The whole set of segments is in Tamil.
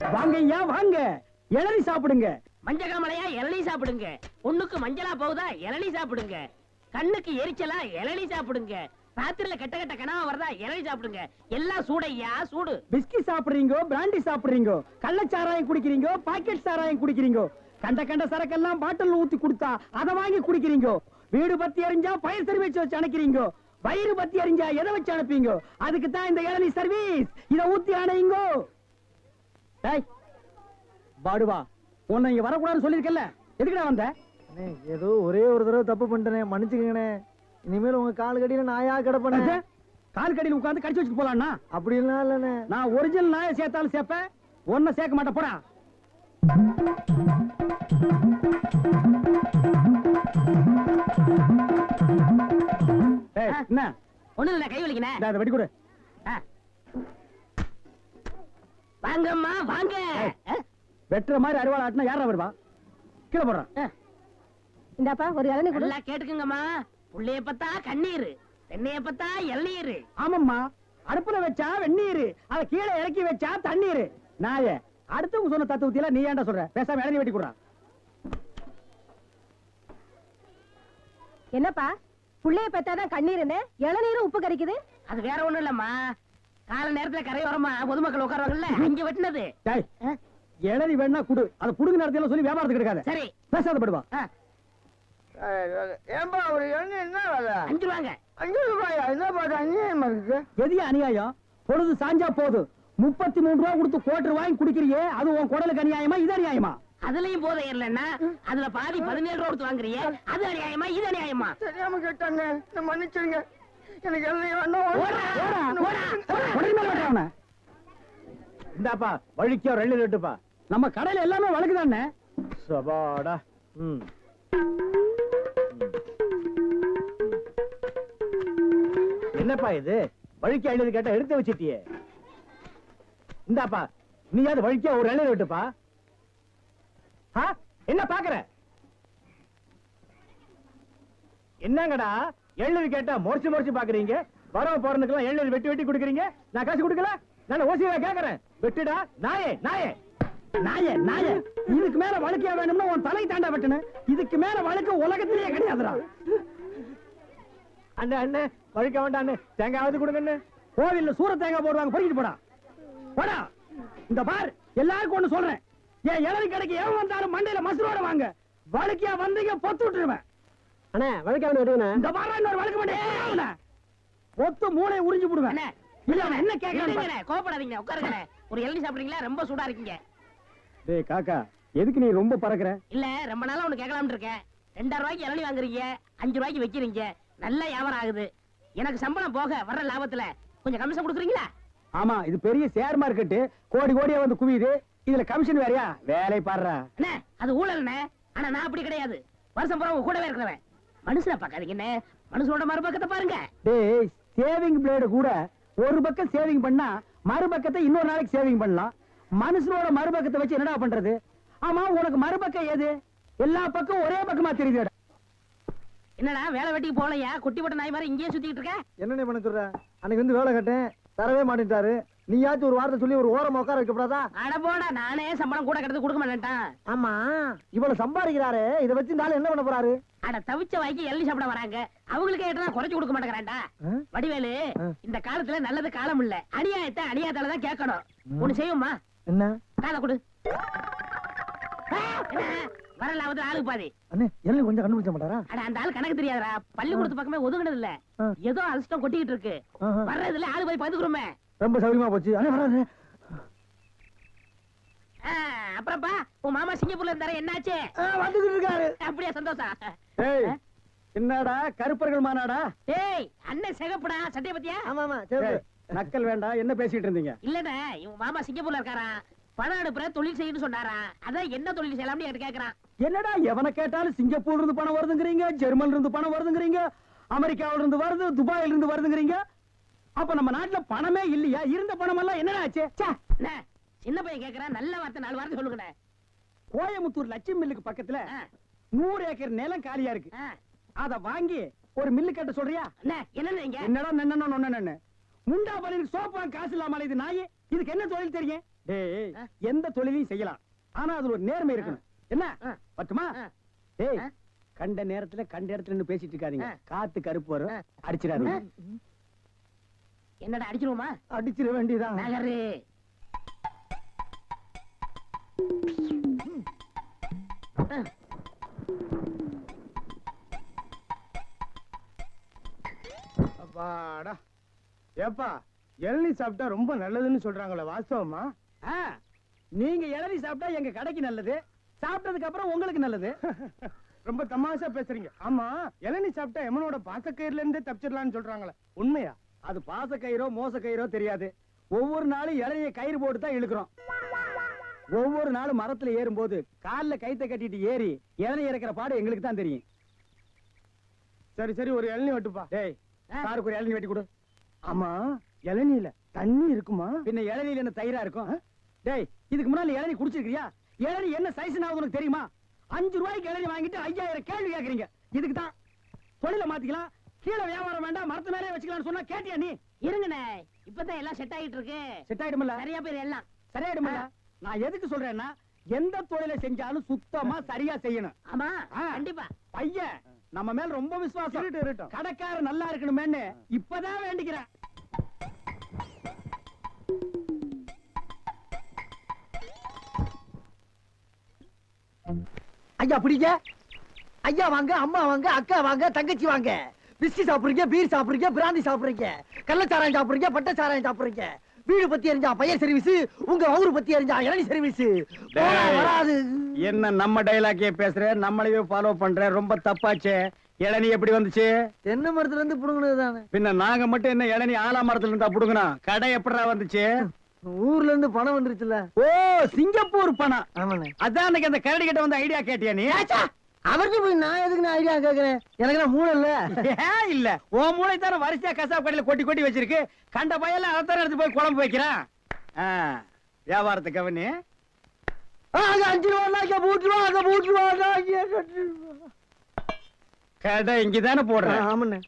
வாங்கய்யா வாங்க, இளநீ சாப்பிடுங்க. மஞ்சகாமலையா இளநீ சாப்பிடுங்க. பொண்ணுக்கு மஞ்சளா போகுதா இளநீ சாப்பிடுங்க. கண்ணுக்கு எரிச்சலா இளநீ சாப்பிடுங்க. ராத்திரில கெட்ட கெட்ட கனவா வருதா இளநீ சாப்பிடுங்க. எல்லாம் சூடையா சூடு. பிஸ்கி சாப்பிடுறீங்க, பிராண்டி சாப்பிடுறீங்க, கள்ளச்சாராயம் குடிக்கிறீங்க, பாக்கெட் சாராயம் குடிக்கிறீங்க, கண்ட கண்ட சரக்கெல்லாம் பாட்டில் ஊத்தி கொடுத்தா அதை வாங்கி குடிக்கிறீங்க. வீடு பத்தி எரிஞ்சா பயர் சர்வீஸ் வச்சு அணைக்கிறீங்க. வயிறு பத்தி எரிஞ்சா எதை வச்சு அனுப்பீங்க? அதுக்கு தான் இந்த இளநீ சர்வீஸ். இத ஊத்தி அணையுங்க. பாடுவா, உன்னை இங்க வரக்கூடாதுன்னு சொல்லிருக்கல, எதுக்குடா வந்த? ஏதோ ஒரே ஒரு தடவை தப்பு பண்ணிட்டேன், மன்னிச்சுக்கங்கண்ணே. இனிமேல் உங்க கால் கடியில நாயா கிடப்பேன். கால் கடியில் உட்காந்து கடிச்சு வச்சுட்டு போலாம்னா? அப்படிலாம் இல்லண்ணே. நான் ஒரிஜினல் நாயை சேர்த்தாலும் சேர்ப்பேன், ஒன்ன சேர்க்க மாட்டேன். போடா. என்ன ஒண்ணு இல்ல, கை வலிக்கனே. அதை வெடி கொடு. வாங்கம்மா வாங்க. வெட்டுற மாதிரி அருவாள் ஆட்டினா யாரா வருவா? கீழே போடுறான். இந்தாப்பா ஒரு இளநீ கொடு. நல்லா கேட்டுக்குங்கம்மா. புள்ளைய பத்தா கண்ணீர், தென்னைய பத்தா இளநீர். ஆமாம்மா, அடுப்புல வச்சா வெந்நீர், அத கீழே இறக்கி வச்சா தண்ணீர். நாயே, அடுத்தவங்க சொன்ன தத்துவத்தில நீ ஏன்டா சொல்ற? பேசாம இளநீ வெட்டி கொடுறா. என்னப்பா புள்ளைய பெத்தாதான் கண்ணீருன்னு இளநீரும் உப்பு கறிக்குது? அது வேற ஒண்ணும் இல்லம்மா, கால நேரத்துல கரையோரமா பொதுமக்கள் உட்காருவாங்கல்ல, அங்க வெட்டினது. இளநீ வேணா குடு, அதை புடுங்க நேரத்துல சொல்லி வியாபாரத்துக்கு இருக்காது. சரி பேசாத படுவா. ஏன்பா ஒரு இளநீ என்ன வேலை? 5 ரூபாங்க. 5 ரூபாயா? என்ன பாட்டு அநியாயமா இருக்கு. எதிய அநியாயம்? பொழுது சாஞ்சா போதும் 33 ரூபா கொடுத்து கோட்டர் வாங்கி குடிக்கிறியே, அது உன் குடலுக்கு அநியாயமா? இது அநியாயமா? அதுலயும் போதை இல்லன்னா அதுல பாதி 17 ரூபா கொடுத்து வாங்குறியே, அது அநியாயமா இது அநியாயமா? தெரியாம கேட்டாங்க, மன்னிச்சிருங்க. எனக்கு இளநீ வேண்டாம். இந்தாப்பா வழிக்கோ 2 லிட்டருப்பா. நம்ம கடையில எல்லாமே வழக்குதானே. சபாடா. என்னப்பா இது? வழிக்கு 50 கேட்டா எடுத்து வச்சிட்டியே. இந்தாப்பா நீயாவது வழிக்கோ ஒரு 2 லிட்டருப்பா. என்ன பாக்குற? என்னங்கடா 7 கேட்டா முறைச்சு முறைச்சு பாக்குறீங்க? வரவ போறதுக்கெல்லாம் 7 வெட்டி வெட்டி கொடுக்குறீங்க, நான் காசு கொடுக்கல. நான் ஓசியா கேக்குறேன், வெட்டுடா. நாயே நாயே நாயே நாயே, இதுக்கு மேல வழக்கியா வேணும்னா உன் தலை தாண்டா வெட்டணும். இதுக்கு மேல வழக்கு உலகத்திலேயே கிடையாதுடா. அண்ணே அண்ணே, வழிக்க வேண்டாம், தேங்காவது கொடுங்க. கோவில்ல சூர தேங்காய் போடுவாங்க, பொறிக்கிட்டு போடா போடா. இந்த பார், எல்லாருக்கும் ஒண்ணு சொல்றேன், என் இளநீ கடைக்கு எவன் வந்தாலும் மண்டையில மசுரோட வாங்க. வழக்கியா வந்தீங்க பொத்து விட்டுருவேன். அண்ணே வழிக்க வேண்டிய இந்த பாரு, இன்னொரு வழக்கு மாட்டேன், பொத்து மூளை உறிஞ்சு போடுவேன். என்ன கேட்கறேன்? கோபப்படாதீங்க, உட்காருங்க. ஒரு இளநீ சாப்பிடுறீங்களா? ரொம்ப சூடா இருக்கீங்க. டேய் காக்கா, எதுக்கு நீ ரொம்ப பறக்குற? இல்ல, ரொம்ப நாளா ஒண்ணு கேட்கலாம்னு இருக்கேன். 2000 ரூபாய்க்கு இளநீ வாங்குறீங்க, 5 ரூபாய்க்கு வைக்கிறீங்க, நல்ல வியாபாரம் ஆகுது. எனக்கு சம்பளம் போக வர்ற லாபத்துல கொஞ்சம் கமிஷன் கொடுக்குறீங்களா? ஆமா, இது பெரிய ஷேர் மார்க்கெட், கோடி கோடியா வந்து குவியுது. இதுல கமிஷன் வேறையா? வேலை பாடுறா. அண்ணே, அது ஊழல்ண்ணே. ஆனா நான் அப்படி கிடையாது, வருஷம் பூரா கூடவே இருக்கிறவன். மனுஷனை பார்க்காதீங்க, மனுஷனோட மறுபக்கத்தை பாருங்க. டேய், சேவிங் பிளேடு கூட ஒரு பக்கம் சேவிங் பண்ணா மறுபக்கத்தை இன்னொரு நாளைக்கு சேவிங் பண்ணலாம். மனுஷனோட மறுபக்கத்தை வச்சு என்னடா பண்றது? ஆமா, உனக்கு மறுபக்கம் ஏது? எல்லா பக்கம் ஒரே பக்கமா தெரியுது. என்னடா வேலை வெட்டிக்கு போகலையா? குட்டி போட்ட நாய் மாதிரி இங்கேயே சுத்திட்டு இருக்க. என்ன பண்ண சொல்ற? அன்னைக்கு வந்து வேலை கட்டேன், தரவே மாட்டேன்ட்டாரு. நீயாச்சும் ஒரு வார்த்தை சொல்லி ஒரு ஓரமா உட்கார வைக்கப்படாதா? அட போடா, நானே சம்பளம் கூட கிடந்து கொடுக்க மாட்டேன்ட்டான். ஆமா, இவ்வளவு சம்பாதிக்கிறாரு, இதை வச்சு இந்த ஆளு என்ன பண்ண போறாரு? அட தவிச்ச வாய்க்கு இளநீ சாப்பிட வராங்க, அவங்களுக்கு ஏட்டா குறைச்சு கொடுக்க மாட்டேங்கிறான்டா. வடிவேலு, இந்த காலத்துல நல்லது காலம் இல்ல, அநியாயத்தை அநியாயத்தாலதான் கேட்கணும். ஒண்ணு செய்யுமா? என்ன? காலை கொடு. வர லாபத்துல ஆளுக்கு பாதி. அண்ணே, எல்லாம் கொஞ்சம் கண்டுபிடிச்ச மாட்டாரா? அட அந்த ஆள் கணக்கு தெரியாதா? பள்ளிக்கூடத்து பக்கமே ஒதுங்கினது இல்ல, ஏதோ அதிர்ஷ்டம் கொட்டிக்கிட்டு இருக்கு. வர்றதுல ஆளு போய் பாத்துக்கிறோமே. ரொம்ப சௌரியமா போச்சு. அண்ணே வராது. அப்புறப்பா, உன் மாமா சிங்கப்பூர்ல இருந்தாரு, என்னாச்சு? வந்துகிட்டு இருக்காரு. அப்படியே சந்தோஷம். என்னடா கருப்பர்கள் மாநாடா? ஏய், அண்ணன் சிகப்புடா, சட்டைய பத்தியா? ஆமா ஆமா, சரி. நக்கல் வேண்டாம். என்ன பேசிட்டு இருந்தீங்க? இல்லடா, இவன் மாமா சிங்கப்பூர்ல இருக்காராம், பணம் அனுப்புற தொழில் செய்யணும்னு சொன்னாரா. அதான் என்ன தொழில் செய்யலாம்னு என்கிட்ட கேக்குறான். என்னடா எவனை கேட்டாலும் சிங்கப்பூர்ல இருந்து பணம் வருதுங்கிறீங்க, ஜெர்மன்ல இருந்து பணம் வருதுங்கிறீங்க, அமெரிக்காவில இருந்து வருது, துபாயில இருந்து வருதுங்கிறீங்க. அப்ப நம்ம நாட்டுல பணமே இல்லையா? இருந்த பணம் எல்லாம் என்னடா ஆச்சு? சின்ன பையன் கேக்குறான், நல்ல வார்த்தை 4 வார்த்தை சொல்லுங்க. கோயமுத்தூர் லட்சுமி மில்லுக்கு பக்கத்துல 100 ஏக்கர் நிலம் காலியா இருக்கு. அத வாங்கி ஒரு மில்லு கட்ட சொல்றியா? என்னடா என்னடா முண்டா பலிக்கு சோப்பா காசு இல்லாம இது நாயே. இதுக்கு என்ன தொழில் தெரியும்? டேய் எந்த தொழிலையும் செய்யலாம் ஆனா அதுல ஒரு நேர்மை இருக்கணும் என்ன பட்டுமா டேய் கண்ட நேரத்துல கண்ட இடத்துல நின்னு பேசிட்டு இருக்காதீங்க காத்து கருப்பு வரும் அடிச்சிடாதீங்க என்னடா அடிச்சிருவோமா? அடிச்சிட வேண்டியதான். நகரு. அப்பாடா ஏப்பா இளநீ சாப்பிட்டா ரொம்ப நல்லதுன்னு சொல்றாங்களே வாஸ்தவமா? நீங்க இளநீ சாப்பிட்டா எங்க கடைக்கு நல்லது, சாப்பிட்டதுக்கு அப்புறம் உங்களுக்கு நல்லது. ரொம்ப தமாஷா பேசுறீங்க. ஆமா, இளநீ சாப்பிட்டா எமனோட பாசக்கயிறுல இருந்தே தப்பிச்சிடலாம்னு சொல்றாங்களே, உண்மையா? அது பாச கயிறோ மோச கயிறோ தெரியாது. ஒவ்வொரு நாளும் இளநிய கயிறு போட்டு தான் இழுக்கிறோம். ஒவ்வொரு நாளும் மரத்துல ஏறும்போது கால்ல கைத்த கட்டிட்டு ஏறி இளநீ இறக்கிற பாடு எங்களுக்கு தான் தெரியும். சரி சரி, ஒரு இளநீ வெட்டுப்பா. டேய் சாருக்கு ஒரு இளநீ வெட்டி கொடு. ஆமா, இளநீல தண்ணி இருக்குமா? பின்ன இளநீல என்ன தயிரா இருக்கும்? டேய் இதுக்கு முன்னால இளநீ குடிச்சிருக்கியா? இளநீ என்ன சைஸ் உனக்கு தெரியுமா? 5 ரூபாய்க்கு இளநீ வாங்கிட்டு 5000 கேள்வி கேக்குறீங்க. இதுக்கு தான் தொழில மாத்திக்கலாம், கீழே வியாபாரம் வேண்டாம், மரத்து மேலே வச்சுக்கலாம்னு சொன்னா கேட்டியா நீ? இருங்கண்ணே, இப்பதான் எல்லாம் செட் ஆகிட்டு இருக்கு. செட் ஆயிடுமில்ல? சரியா பேர் எல்லாம் சரியாயிடுமில்ல? நான் எதுக்கு சொல்றேன்னா, எந்த தொழிலை செஞ்சாலும் சுத்தமா சரியா செய்யணும். ஆமா கண்டிப்பா. பையன் நம்ம மேல ரொம்ப விசுவாசம். இருக்கட்டும். கடைக்காரர் நல்லா இருக்கணுமேன்னு இப்பதான் வேண்டிக்கிறேன். ஐயா பிடிங்க. ஐயா வாங்க, அம்மா வாங்க, அக்கா வாங்க, தங்கச்சி வாங்க. பிஸ்கி சாப்பிடுறீங்க, பீர் சாப்பிடுறீங்க, பிராந்தி சாப்பிடுறீங்க, கள்ளச்சாராயம் சாப்பிடுறீங்க, பட்ட சாராயம் சாப்பிடுறீங்க. வீடு பத்தி எரிஞ்சா பையன் சர்வீஸ், உங்க ஊரு பத்தி எரிஞ்சா இளநீ சர்வீஸ். வராது. என்ன நம்ம டைலாக்கே பேசுற, நம்மளையே ஃபாலோ பண்ற, ரொம்ப தப்பாச்சே. இளநீ எப்படி வந்துச்சு? தென்னை மரத்துல இருந்து புடுங்கினது தானே. பின்ன நாங்க மட்டும் என்ன இளநீ ஆலா மரத்துல இருந்தா புடுங்கணும்? கடை எப்படா வந்துச்சு? ஊர்ல இருந்து பணம் வந்துருச்சுல. ஓ, சிங்கப்பூர் பணம். ஆமாண்ணே. அதான் அன்னைக்கு அந்த கரடி கிட்ட வந்து ஐடியா கேட்டியா நீ? அவருக்கு போய் நான் எதுக்கு நான் ஐடியா கேக்குறேன்? எனக்கு நான் மூளை இல்ல. ஏன் இல்ல, உன் மூளை தானே வரிசையா கசாப் கடையில கொட்டி கொட்டி வச்சிருக்கு. கண்ட பையல அதைத்தானே எடுத்து போய் குழம்பு வைக்கிறான். வியாபாரத்தை கவனி. 5 ரூபா பூட்டுருவா. கடை இங்கதானே போடுறேன். ஆமாண்ணே.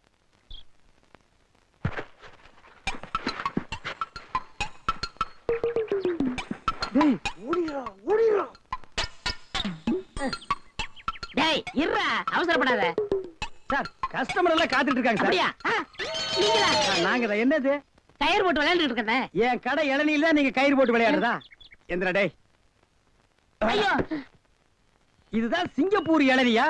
டேய் ஓடிரா. டேய் இருடா, அவசரப்படாத. சார், கஸ்டமர் எல்லாம் காத்துட்டு இருக்காங்க சார். அப்படியா? நீங்களா? நாங்க தான். என்னது? கயிறு போட்டு விளையாண்டுட்டு இருக்கேன். என் கடை இளநீல நீங்க கயிறு போட்டு விளையாடுறதா? எந்திரா டேய். ஐயோ, இதுதான் சிங்கப்பூர் இளநியா?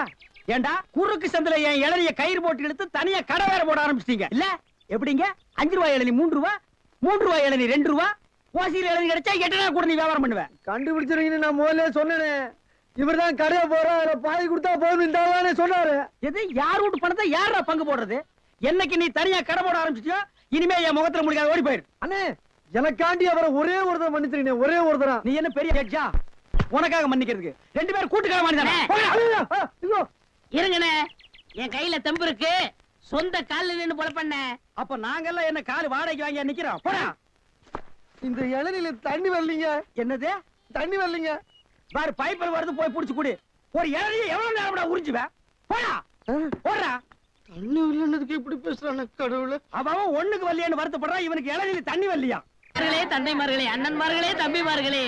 ஏண்டா குறுக்கு சந்தில என் இளநிய கயிறு போட்டு எடுத்து தனியா கடை வேற போட ஆரம்பிச்சிட்டீங்க இல்ல? எப்படிங்க? 5 ரூபாய் இளநீ 3 ரூபா, 3 ரூபாய் இளநீ 2 ரூபா, ஓசியில் இளநீ கிடைச்சா 8 நாள் கூட நீ வியாபாரம் பண்ணுவேன். கண்டுபிடிச்சிருக்கீங்க. நான் முதல்ல சொன்னேனே, இவர்தான் கடையை போற பாதி கொடுத்தா போதும் சொன்னாரு. எது? யார் வீட்டு பணத்தை யாரா பங்கு போடுறது? என்னைக்கு நீ தனியா கடை போட ஆரம்பிச்சியோ இனிமே என் முகத்துல முடிக்காத, ஓடி போயிரு. அண்ணே, எனக்காண்டி அவரை ஒரே ஒருத்தர் மன்னிச்சிருக்கீங்க, ஒரே ஒருத்தரா. நீ என்ன பெரிய ஜட்ஜா உனக்காக மன்னிக்கிறதுக்கு? 2 பேரும் கூட்டுக்கார மன்னிதானே? இருங்கண்ணே, என் கையில தெம்பு இருக்கு. சொந்த கால்ல நின்னு பொழப்பண்ண. அப்ப நாங்கெல்லாம் என்ன காலு வாடகைக்கு வாங்கி நிக்கிறோம்? போடா. இந்த இளநில தண்ணி வரலீங்க. என்னது தண்ணி வரலீங்க? பாரு, பைப்பில் வருது, போய் புடிச்சு குடி. ஒரு இளநியை எவ்வளவு நேரம் உறிஞ்சுவேன்? போடா போடா. தண்ணி வரலன்னதுக்கு இப்படி பேசுறானே கடவுளே. அவன் ஒண்ணுக்கு வரலையான்னு வருத்தப்படுறான், இவனுக்கு இளநிலை தண்ணி வரலையா? தந்தைமார்களே, அண்ணன்மார்களே, தம்பிமார்களே,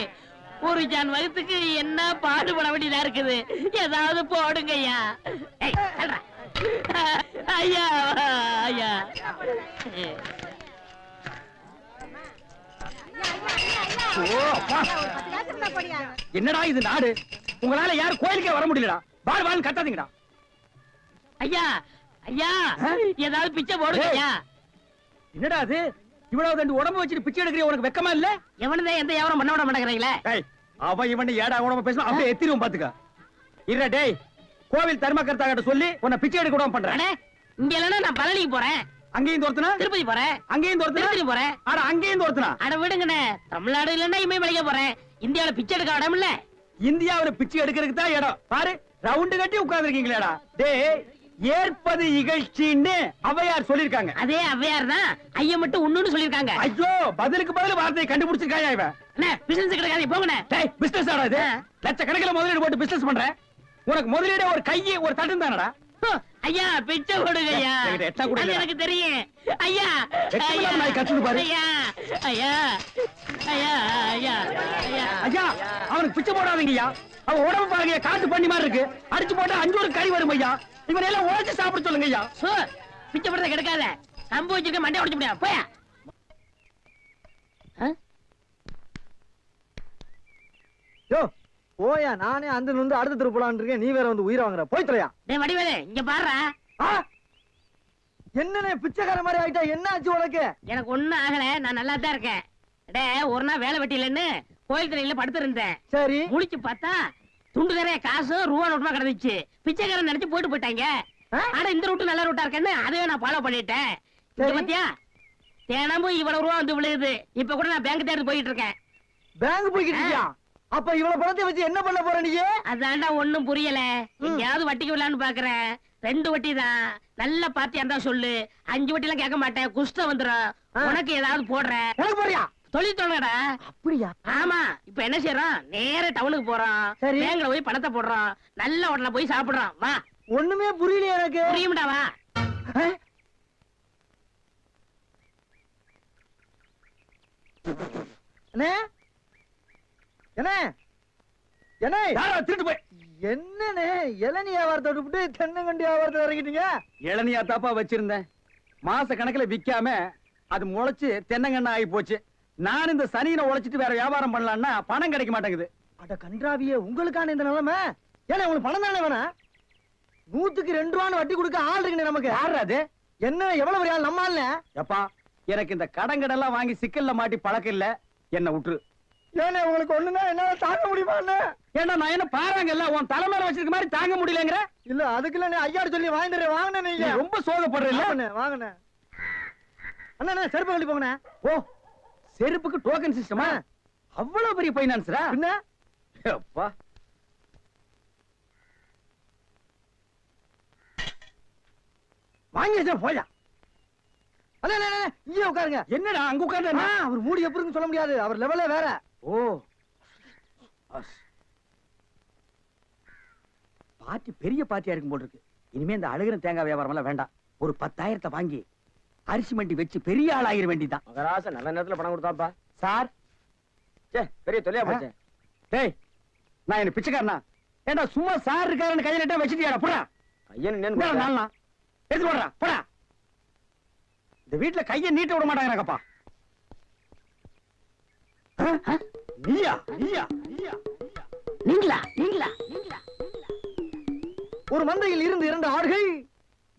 ஒரு ஜான் வகுத்துக்கு என்ன பாடுபட வேண்டியதா இருக்குது. ஏதாவது போடுங்க ஐயா. ஐயா ஐயா. என்னடா இது நாடு? உங்களால யாரும் கோயிலுக்கே வர முடியலடா. வாழ் வாழ் கத்தாதீங்கடா. ஐயா ஐயா, ஏதாவது பிச்சை போடுங்க ஐயா. என்னடா அது? இவ்வளவு தண்டு உடம்பு வச்சுட்டு பிச்சை எடுக்கிற உனக்கு வெக்கமா இல்ல? எவனதான் எந்த வியாபாரம் பண்ண விட மாட்டேங்கிறீங்களே. அவன் இவன் ஏடா உடம்பு பேசணும், அப்படியே எத்திரும் பாத்துக்க. இல்ல டேய், கோவில் தர்மகர்த்தா கிட்ட சொல்லி உன்னை பிச்சை எடுக்க விடாம பண்றேன். இங்க இல்லன்னா நான் பழனிக்கு போறேன். அங்கேயும் தோர்த்தனா? திருப்பதி போறேன். அங்கேயும் தோர்த்தனா? திருப்பதி போறேன். அட அங்கேயும் தோர்த்தனா? அட விடுங்கண்ணே, தமிழ்நாடு இல்லன்னா இமயமலைக்கு போறேன். இந்தியாவில பிச்சை எடுக்க இடம் இல்ல. இந்தியாவில பிச்சை எடுக்கிறதுக்கு தான் இடம். பாரு, ரவுண்டு கட்டி உட்கார்ந்துருக்கீங்களேடா. டேய், ஏற்பது இகழ்ச்சின்னு அவையார் சொல்லிருக்காங்க. அதே அவ்வையார் தான் ஐயா மட்டும் ஒண்ணுன்னு சொல்லிருக்காங்க. ஐயோ, பதிலுக்கு பதில் வார்த்தையை கண்டுபிடிச்சிருக்காயா இவன்? அண்ணே, பிசினஸ் கிடைக்காது, போங்கண்ணே. டேய், பிசினஸ் ஆடா இது? லட்சக்கணக்கில் முதலீடு போட்டு பிசினஸ் பண்ற. உனக்கு முதலீடு ஒரு கையை ஒரு தட்டு தானடா. ஐயா பிச்சை கொடுங்க ஐயா. என்கிட்ட எட்டா கூட அது இல்லடா. எனக்கு தெரியும் ஐயா. வெட்கமில்லாம நாய் கத்துது பாரு. ஐயா ஐயா ஐயா ஐயா ஐயா. ஐயா அவனுக்கு பிச்சை போடாதீங்க ஐயா. அவன் உடம்பு பாருங்க காட்டு பண்ணி மாதிரி இருக்கு. அடிச்சு போட்டா 5 ஒரு கறி வரும் ஐயா. இவனை எல்லாம் உழைச்சு சாப்பிட சொல்லுங்க ஐயா. சோ பிச்சை போடுறத கெடுக்காத. கம்பு வச்சிருக்க மண்டை உடைச்சு முடியா போயா. யோ போயா, நானே அந்த நொந்து அடுத்த தெரு போலான்னு இருக்கேன். நீ வேற வந்து உயிரை வாங்குற. போய் தொலையா. டேய் வடிவேலு இங்க பாருடா. என்னனே பிச்சைக்கார மாதிரி ஆயிட்டா? என்ன ஆச்சு உனக்கு? எனக்கு ஒண்ணும் ஆகல, நான் நல்லா தான் இருக்கேன். டே ஒரு நாள் வேலை வெட்டி இல்லைன்னு கோயில் திரையில படுத்திருந்தேன். சரி, முழிச்சு பார்த்தா துண்டு நிறைய காசு ரூபா நோட்டுமா கிடந்துச்சு. பிச்சைக்காரன் நினைச்சு போயிட்டு போயிட்டாங்க. ஆனா இந்த ரூட்டு நல்ல ரூட்டா இருக்கேன்னு அதையே நான் ஃபாலோ பண்ணிட்டேன். சரி. பாத்தியா தினமும் இவ்வளவு ரூபா வந்து விழுகுது. இப்ப கூட நான் பேங்க் தேடி போயிட்டு இருக்கேன். பேங்க் போய்கிட்டு இருக்கியா? அப்ப இவ்வளவு பணத்தை வச்சு என்ன பண்ண போற நீ? அதான்டா ஒண்ணும் புரியல. எங்கயாவது வட்டிக்கு விடலான்னு பாக்குறேன். 2 வட்டி தான். நல்ல பார்ட்டியா இருந்தா சொல்லு. 5 வட்டி எல்லாம் கேட்க மாட்டேன். குஷ்டம் வந்துரும். உனக்கு ஏதாவது போடுறேன். எனக்கு போறியா? தொழில் தொடங்கடா. அப்படியா? ஆமா இப்ப என்ன செய்யறோம்? நேர டவுனுக்கு போறோம். சரி. பேங்க்ல போய் பணத்தை போடுறோம். நல்ல ஹோட்டல்ல போய் சாப்பிடுறோம். வா ஒண்ணுமே புரியலையே எனக்கு. புரியும்டா வா. அண்ணே என்ன என்ன யாரா திருட்டு போய் என்னண்ணே இளநீ வியாபாரத்தை விட்டுவிட்டு தென்னங்கண்டி வியாபாரத்தை இறங்கிட்டீங்க? இளநியா தாப்பா வச்சிருந்தேன். மாச கணக்குல விக்காம அது முளைச்சு தென்னங்கண்ணா ஆகி போச்சு. நான் இந்த சனியில உழைச்சிட்டு வேற வியாபாரம் பண்ணலாம்னா பணம் கிடைக்க மாட்டேங்குது. அட கன்றாவியே, உங்களுக்கான இந்த நிலைமை. ஏன்னா உங்களுக்கு பணம் தானே வேணா? 100க்கு 2 ரூபான்னு வட்டி கொடுக்க ஆள் இருக்குண்ணே நமக்கு. யாரு அது? என்ன எவ்வளவு பெரிய ஆள் நம்ம ஆள்ல? எப்பா எனக்கு இந்த கடங்கடெல்லாம் வாங்கி சிக்கல்ல மாட்டி பழக்கம் இல்ல. என்ன விட்டுரு. ஏன்னா உங்களுக்கு ஒண்ணுன்னா என்னால தாங்க முடியுமா? ஏன்னா நான் என்ன பாறாங்கல்ல உன் தலைமையில வச்சிருக்க மாதிரி தாங்க முடியலங்கிற. இல்ல அதுக்கு இல்ல ஐயாரு சொல்லி வாங்கிட்டு வாங்கினே. நீ ரொம்ப சோகப்படுறீல்ல. வாங்கினே அண்ணா செருப்பு கழட்டி போங்கண்ணே. ஓ செருப்புக்கு டோக்கன் சிஸ்டமா? அவ்வளவு பெரிய பைனான்ஸ்ரா? என்ன அப்பா வாங்கி வச்சா போயா. அண்ணா இங்கே உட்காருங்க. என்னடா அங்க உட்கார்ந்து அவர் மூடி எப்படி இருக்குன்னு சொல்ல முடியாது. அவர் லெவலே வேற. ஓ பாட்டி பெரிய பாட்டியா இருக்கும் போல இருக்கு. இனிமே இந்த அழுகிற தேங்காய் வியாபாரம் எல்லாம் வேண்டாம். ஒரு 10,000 வாங்கி அரிசி மண்டி வச்சு பெரிய ஆள் ஆகிற வேண்டிதான். மகராச நல்ல நேரத்துல பணம் கொடுத்தாப்பா. சார் பெரிய தொல்லையா போச்சு. டேய் நான் என்ன பிச்சைக்காரனா? ஏண்டா சும்மா சார் இருக்காருன்னு கையில நட்டா வச்சிட்டியாடா? போடா ஐயன் நாளா எடுத்து போடுறா போடா. இந்த வீட்டுல கைய நீட்ட விட மாட்டாங்கப்பா. நீயா நீயா நீயா நீங்களா நீங்களா நீங்களா? ஒரு மந்தையில் இருந்து 2 ஆடுகள்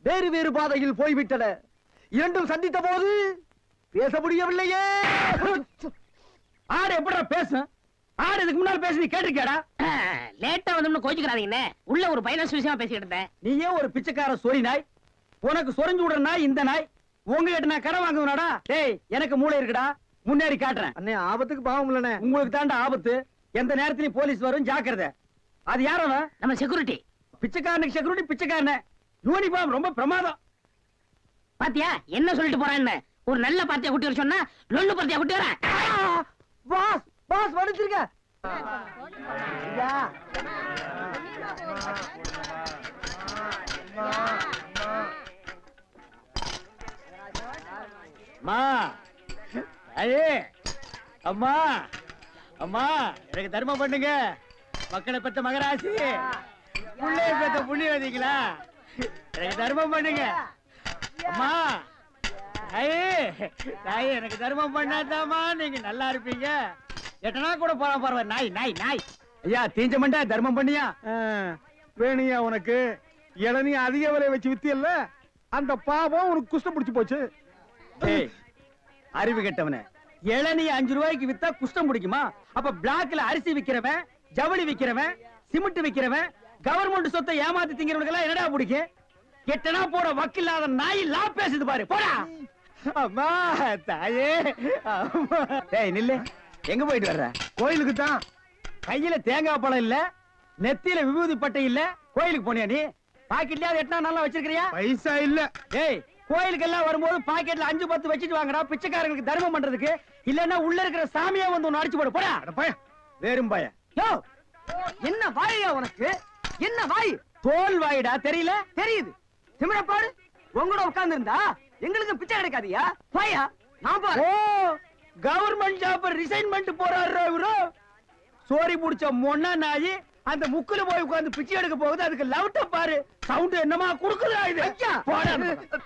வேறு வேறு பாதையில் போய்விட்டன. இரண்டும் சந்தித்த போது பேச முடியவில்லையே. ஆடு எப்படா பேசும்? ஆடு இதுக்கு முன்னால பேசி நீ கேட்டிருக்கியாடா? லேட்டா வந்து கோச்சுக்கிறாதீங்கண்ணே. உள்ள ஒரு பைனான்ஸ் விஷயமா பேசிக்கிட்டு இருந்தேன். நீயே ஒரு பிச்சைக்கார சொறி நாய். உனக்கு சொரிஞ்சு விடுற நாய் இந்த நாய். உங்ககிட்ட நான் கடை வாங்குவேனாடா? டேய் எனக்கு மூளை இருக்குடா. முன்னேறி காட்டுறேன். அண்ணே ஆபத்துக்கு பாவம் இல்லனே. உங்களுக்கு தாண்டா ஆபத்து. எந்த நேரத்திலயும் போலீஸ் வரும், ஜாக்கிரதை. அது யாரோ நம்ம செக்யூரிட்டி. பிச்சைக்காரனுக்கு செக்யூரிட்டி பிச்சைக்காரன. யூனிஃபார்ம் ரொம்ப பிரமாதம். பாத்தியா என்ன சொல்லிட்டு போறான்னு? ஒரு நல்ல பார்ட்டியா குட்டி வர சொன்னா லொல்லு பார்ட்டியா குட்டி வர. பாஸ் பாஸ் வடிச்சிருக்க. அம்மா ஐயே அம்மா அம்மா எனக்கு தர்மம் பண்ணுங்க. மக்களை பெற்ற மகராசி, புள்ளைய பெற்ற புண்ணியவதிங்களா, எனக்கு தர்மம் பண்ணுங்க. அம்மா ஐயே தாயே எனக்கு தர்மம் பண்ணாதாமா நீங்க நல்லா இருப்பீங்க. எட்டனா கூட போற பரவாயில்ல. நாய் நாய் நாய். ஐயா தீஞ்ச மண்டா தர்மம் பண்ணியா? வேணியா உனக்கு இளநீ அதிக விலை வச்சு வித்தியல்ல, அந்த பாவம் உனக்கு குஷ்டம் பிடிச்சு போச்சு. ஏய் அறிவு கெட்டவனே, இளநீ 5 ரூபாய்க்கு வித்தா குஷ்டம் பிடிக்குமா? அப்ப பிளாக்ல அரிசி விக்கிறவன், ஜவுளி விக்கிறவன், சிமெண்ட் விக்கிறவன், கவர்மெண்ட் சொத்தை ஏமாத்தி திங்கிறவனுக்கு எல்லாம் என்னடா பிடிக்கும்? எட்டனா போற வக்கில்லாத நாய் லா பேசுது பாரு. போடா. அம்மா தாயே அம்மா. டேய் நில்லு. எங்க போயிட்டு வர்ற? கோயிலுக்கு தான். கையில தேங்காய் பழம் இல்ல, நெத்தியில விபூதி பட்டை இல்ல, கோயிலுக்கு போனியா நீ? பாக்கெட்லயா எட்டனா நல்லா வச்சிருக்கிறியா? பைசா இல்ல. ஏய் கோயிலுக்கு எல்லாம் வரும்போது பாக்கெட்ல 5-10 வச்சிட்டு வாங்கடா, பிச்சைக்காரங்களுக்கு தர்மம் பண்றதுக்கு. இல்லன்னா உள்ள இருக்கிற சாமியா வந்து உன்னை அடிச்சு போடு. போடா அட பைய. வேறும் பய. யோ என்ன வாயா உனக்கு? என்ன வாய்? தோல் வாயிடா தெரியல? தெரியுது. திமிர பாரு. உங்களோட உட்கார்ந்து இருந்தா எங்களுக்கு பிச்சை கிடைக்காதியா? போயா, நான் ஓ, போறேன். கவர்மெண்ட் ஜாப் ரிசைன்மெண்ட் போறாரு இவரு. சோரி புடிச்ச மொன்னா நாயி அந்த முக்குல போய் உட்கார்ந்து பிச்சை எடுக்க போகுது. அதுக்கு லவுட்ட பாரு. சவுண்ட் என்னமா குடுக்குதா இது? ஐயா. போடா அந்த பக்கம்.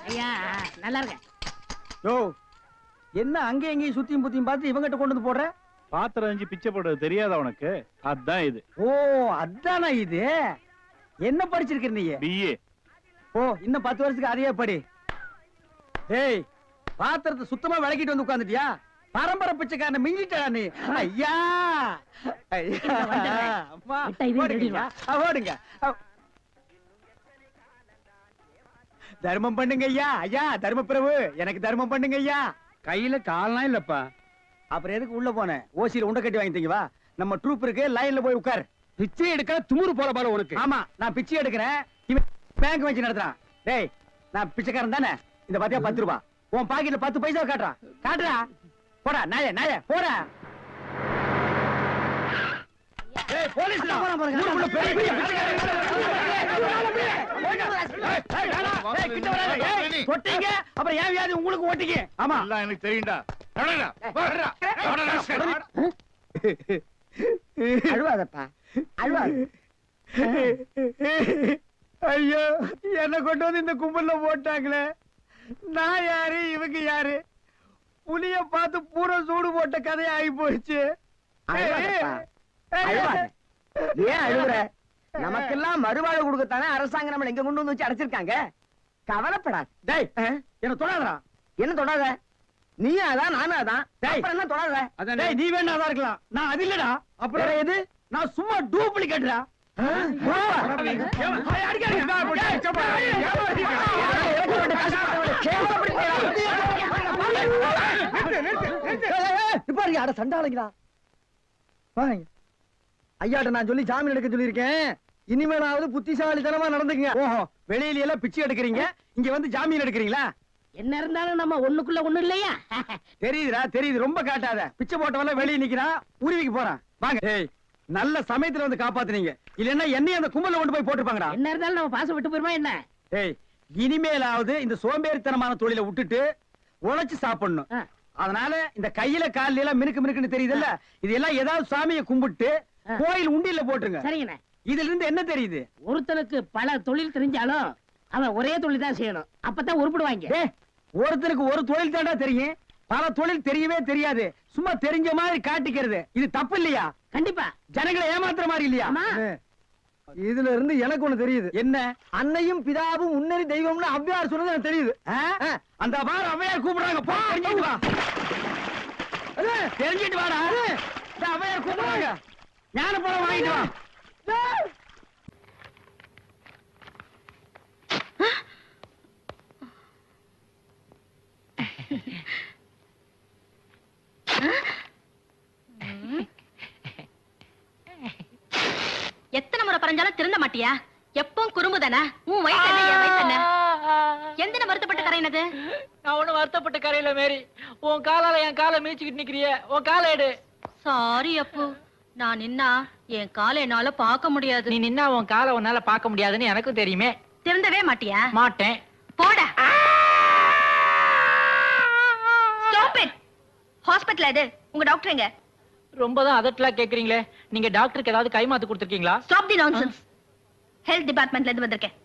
ஐயா நல்லா இருக்க. யோ, என்ன அங்க எங்கேயும் சுத்தியும் புத்தியும் பார்த்து இவங்கிட்ட கொண்டு வந்து போடுற? பாத்திரம் அஞ்சு பிச்சை போடுறது தெரியாதா உனக்கு? அதான் இது. ஓ, அதானா இது? என்ன படிச்சிருக்க நீ? பிஏ. ஓ, இன்னும் 10 வருஷத்துக்கு அதையே படி. ஏய், பாத்திரத்தை சுத்தமா விளக்கிட்டு வந்து உட்கார்ந்துட்டியா? பரம்பரை பிச்சைக்காரன் மிஞ்சிட்டா நீ. ஐயா, ஐயா, அம்மா, விட்டா இதையும் ஓடுங்க, திருடிடுவா. ஓடுங்க. தர்மம் பண்ணுங்க ஐயா. ஐயா, தர்மப்பிரபு, எனக்கு தர்மம் பண்ணுங்க ஐயா. கையில கால்லாம் இல்லப்பா. அப்புறம் எதுக்கு உள்ள போனேன்? ஓசியில உண்டை கட்டி வாங்கிட்டீங்க. வா, நம்ம ட்ரூப் இருக்கு, லைன்ல போய் உட்கார். பிச்சை எடுக்க துமுறு போல பாரு உனக்கு. ஆமா, நான் பிச்சை எடுக்கிறேன். இவன் பேங்க் வச்சு நடத்துறான். டேய், நான் பிச்சைக்காரன் தானே? இந்த பாத்தியா 10 ரூபாய். உன் பாக்கெட்ல 10 பைசா காட்டுறா. காட்டுறா. போடா நாயே, நாயே, போடா. ஏய், போலீஸ்டா. ஊருக்குள்ள பெரிய பெரிய தொட்டீங்க, அப்புறம் ஏன் வியாதி உங்களுக்கு ஓட்டிங்க? ஆமா, எல்லாம் எனக்கு தெரியும்டா. அழுவாதப்பா, அழுவாத. ஐயோ, என்ன கொண்டு வந்து இந்த கும்பல்ல போட்டாங்களே. நான் யாரு, இவங்க யாரு? புலிய பார்த்து பூரா சூடு போட்ட கதையா ஆகி போயிடுச்சு. அழுவாதப்பா, அழுவாத. ஏன் அழுகுற? நமக்கெல்லாம் மறுவாழ்வு கொடுக்கத்தானே அரசாங்கம் நம்மள எங்க கொண்டு வந்து வச்சு அடைச்சிருக்காங்க. கவலைப்படாத. டேய், என்ன தொடாதடா. என்ன தொடாத? நீயும் அதான், நானும் அதான். டேய். அப்புறம் என்ன தொடாத? டேய், நீ வேணா தான் இருக்கலாம், நான் அது இல்லடா. அப்புறம் வேற எது? நான் சும்மா டூப்ளிகேட்டா. சண்டாளங்களா, ஐயாட்ட நான் சொல்லி ஜாமீன் எடுக்க சொல்லியிருக்கேன். இனிமேலாவது புத்திசாலித்தனமா நடந்துக்குங்க. ஓஹோ, வெளியில எல்லாம் பிச்சை எடுக்கிறீங்க, இங்க வந்து ஜாமீன் எடுக்கிறீங்களா? என்ன இருந்தாலும் நம்ம ஒண்ணுக்குள்ள ஒண்ணு இல்லையா? தெரியுதுடா, தெரியுது. ரொம்ப காட்டாத. பிச்சை போட்டவெல்லாம் வெளியே நிக்கிறான், உருவிக்கு போறான். வாங்க. ஏய், நல்ல சமயத்துல வந்து காப்பாத்துனீங்க. இல்லன்னா என்னையும் அந்த கும்பல்ல கொண்டு போய் போட்டுருப்பாங்கடா. என்ன இருந்தாலும் நம்ம பாசம் விட்டு போயிருமா என்ன? ஏய், இனிமேலாவது இந்த சோம்பேறித்தனமான தொழிலை விட்டுட்டு உழைச்சு சாப்பிடணும். அதனால இந்த கையில கால்ல எல்லாம் மினுக்கு மினுக்குன்னு தெரியுதுல்ல, இது எல்லாம் ஏதாவது சாமியை கும்பிட்டு கோயில் உண்டியல்ல போட்டுருங்க. சரிங்கண்ணே. இதுல இருந்து என்ன தெரியுது? ஒருத்தனுக்கு பல தொழில் தெரிஞ்சாலும் அவன் ஒரே தொழில் தான் செய்யணும். அப்பதான் உருப்படுவாங்க. டேய், ஒருத்தருக்கு ஒரு தொழில் தாண்டா தெரியும், பல தொழில் தெரியவே தெரியாது. சும்மா தெரிஞ்ச மாதிரி காட்டிக்கிறது இது தப்பு இல்லையா? கண்டிப்பா. ஜனங்களை ஏமாத்துற மாதிரி இல்லையா? ஆமா. இதுல இருந்து எனக்கு ஒண்ணு தெரியுது. என்ன? அன்னையும் பிதாவும் முன்னறி தெய்வம்னு அவ்வையார் சொன்னது எனக்கு தெரியுது. அந்த பாரு அவையார் கூப்பிடுறாங்க. போ, தெரிஞ்சிட்டு வா. தெரிஞ்சிட்டு வாடா. இந்த அவையார் கூப்பிடுறாங்க. ஞான பழம் வாங்கிட்டு வா. எத்தனை முறை பறஞ்சாலும் திருந்த மாட்டியா? எப்பவும் குறும்புதானே? உன் வயசு என்ன, என் வயசு என்ன? எந்தன வருத்தப்பட்டு கரையினது? நான் ஒண்ணு வருத்தப்பட்டு கரையில மேரி. உன் காலால என் காலை மீச்சுக்கிட்டு நிக்கிறிய. உன் காலை எடு. சாரி அப்பு, நான் நின்னா என் காலை என்னால பார்க்க முடியாது. நீ நின்னா உன் காலை உன்னால பார்க்க முடியாதுன்னு எனக்கும் தெரியுமே. திருந்தவே மாட்டியா? மாட்டேன். போடா. Stop it. ஹாஸ்பிடல் எது? உங்க டாக்டர் எங்க? ரொம்பதான் அதட்டலா கேக்குறீங்களே. நீங்க டாக்டருக்கு ஏதாவது கைமாத்து கொடுத்திருக்கீங்களா? Stop the nonsense. ஹெல்த் டிபார்ட்மெண்ட்ல இருந்து வந்திருக்கேன்.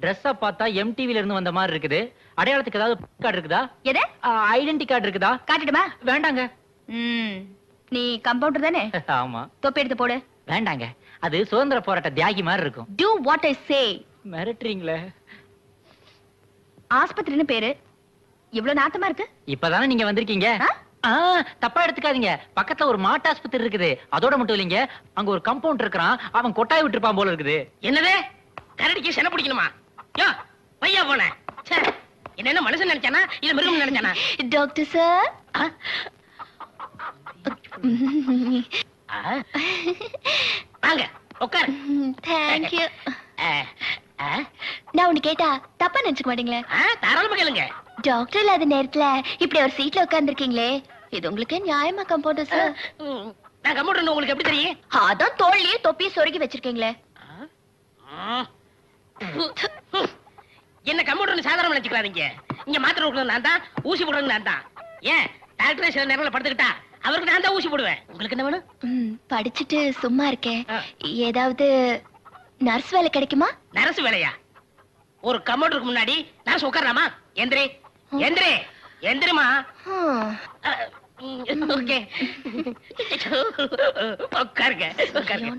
Dress-அ பார்த்தா MTV-ல இருந்து வந்த மாதிரி இருக்குது. அடையாளத்துக்கு ஏதாவது கார்டு இருக்குதா? எது? ஐடென்டி கார்டு இருக்குதா? காட்டிடுமா? வேண்டாங்க. நீ கம்பவுண்டர் தானே? ஆமா. தொப்பி எடுத்து போடு. வேண்டாங்க, அது சுதந்திர போராட்ட தியாகி மாதிரி இருக்கும். Do what I say. மிரட்டுறீங்களே. ஆஸ்பத்திரின்னு பேரு. இவ்வளவு நாத்தமா இருக்கு. இப்பதானே நீங்க வந்திருக்கீங்க. தப்பா எடுத்துக்காதீங்க. பக்கத்துல ஒரு மாட்டு ஆஸ்பத்திரி இருக்குது. அதோட மட்டும் இல்லைங்க, அங்க ஒரு கம்பவுண்ட் இருக்கிறான். அவன் கொட்டாய் விட்டுருப்பான் போல இருக்குது. என்னது? கரடிக்கு சென பிடிக்கணுமா? யோ, பையா போன. என்ன மனுஷன் நினைச்சானா இல்ல மிருகம் நினைச்சானா? Doctor sir. வாங்க உட்காரு. Thank you. நான் உன்னை கேட்டா தப்பா நினைச்சுக்க மாட்டீங்களே? தாராளமா கேளுங்க. டாக்டர் இல்லாத நேரத்துல இப்படி ஒரு சீட்ல உட்கார்ந்துருக்கீங்களே, இது உங்களுக்கு நியாயமா கம்பவுண்டர் சார்? நான் கம்ப்யூட்டர் உங்களுக்கு எப்படி தெரியும்? அதான் தோல்லையே தொப்பி சொருகி வச்சிருக்கீங்களே. என்ன கம்ப்யூட்டர் சாதாரண நினைச்சுக்காதீங்க. இங்க மாத்திரை கொடுக்கறது நான் தான், ஊசி போடுறது நான் தான். ஏன் டாக்டர் சில நேரத்துல படுத்துக்கிட்டா அவருக்கு நான் தான் ஊசி போடுவேன். உங்களுக்கு என்ன வேணும்? படிச்சுட்டு சும்மா இருக்கேன். ஏதாவது நர்ஸ் வேலை கிடைக்குமா? நர்ஸ் வேலையா? ஒரு கம்ப்யூட்டருக்கு முன்னாடி நர்ஸ் உட்காரலாமா? எந்திரி எந்திரி எந்திரிமா. ஓகே உட்காருங்க உட்காருங்க.